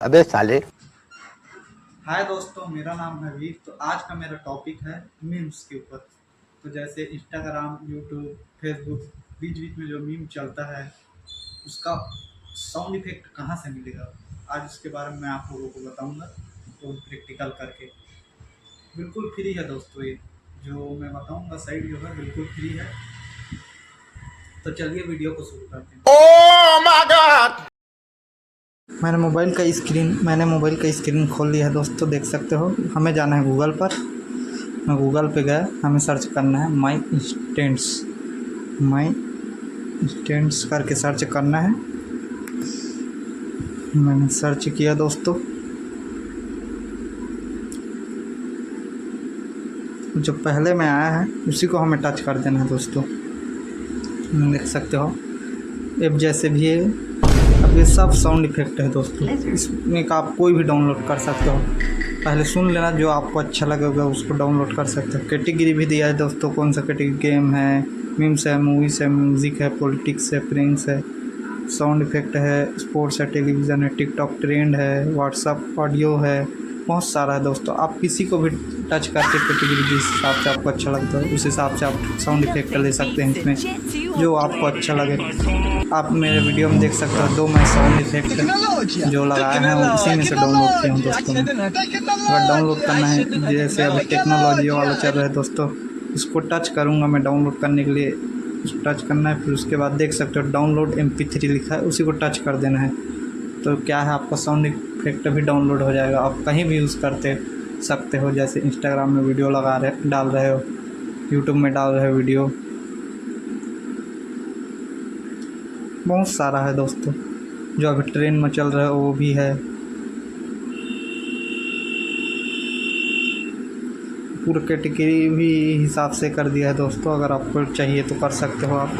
अबे साले। हाय दोस्तों, मेरा नाम है वीर। तो आज का मेरा टॉपिक है मीम्स के ऊपर। तो जैसे इंस्टाग्राम, यूट्यूब, फेसबुक, बीच बीच में जो मीम चलता है उसका साउंड इफेक्ट कहाँ से मिलेगा, आज उसके बारे में मैं आप लोगों को बताऊंगा। तो प्रैक्टिकल करके बिल्कुल फ्री है दोस्तों। ये जो मैं बताऊंगा साइट जो है बिल्कुल फ्री है। तो चलिए वीडियो को शुरू करते हैं। Oh my God. मैंने मोबाइल का स्क्रीन खोल लिया है दोस्तों, देख सकते हो। हमें जाना है गूगल पर। मैं गूगल पे गया, हमें सर्च करना है माई इंस्टेंट्स करके सर्च करना है। मैंने सर्च किया दोस्तों। जो पहले में आया है उसी को हमें टच कर देना है दोस्तों। देख सकते हो ऐप जैसे भी है। अब ये सब साउंड इफेक्ट है दोस्तों, इसमें का आप कोई भी डाउनलोड कर सकते हो। पहले सुन लेना, जो आपको अच्छा लगेगा उसको डाउनलोड कर सकते हो। कैटेगरी भी दिया है दोस्तों, कौन सा कैटेगरी, गेम है, मीम्स है, मूवीज़ है, म्यूज़िक है, पॉलिटिक्स है, प्रिंग्स है, साउंड इफेक्ट है, स्पोर्ट्स है, टेलीविज़न है, टिकटॉक ट्रेंड है, व्हाट्सअप ऑडियो है, बहुत सारा है दोस्तों। आप किसी को भी टच करके कैटेगरी जिस हिसाब से आपको अच्छा लगता है उस हिसाब से आप साउंड इफेक्ट ले सकते हैं इसमें, जो आपको अच्छा लगे। आप मेरे वीडियो में देख सकते हो, 2 मैं साउंड इफेक्ट जो लगाए हैं उसी में से डाउनलोड किए हैं दोस्तों। अगर डाउनलोड करना है, जैसे अभी टेक्नोलॉजी वाला चल रहा है दोस्तों, इसको टच करूँगा मैं डाउनलोड करने के लिए। टच करना है, फिर उसके बाद देख सकते हो डाउनलोड MP3 लिखा है, उसी को टच कर देना है। तो क्या है, आपका साउंड इफेक्ट भी डाउनलोड हो जाएगा। आप कहीं भी यूज़ करते सकते हो, जैसे इंस्टाग्राम में वीडियो डाल रहे हो, यूट्यूब में डाल रहे हो वीडियो, बहुत सारा है दोस्तों। जो अभी ट्रेंड में चल रहा है वो भी है। पूरा कैटेगरी भी हिसाब से कर दिया है दोस्तों, अगर आपको चाहिए तो कर सकते हो आप।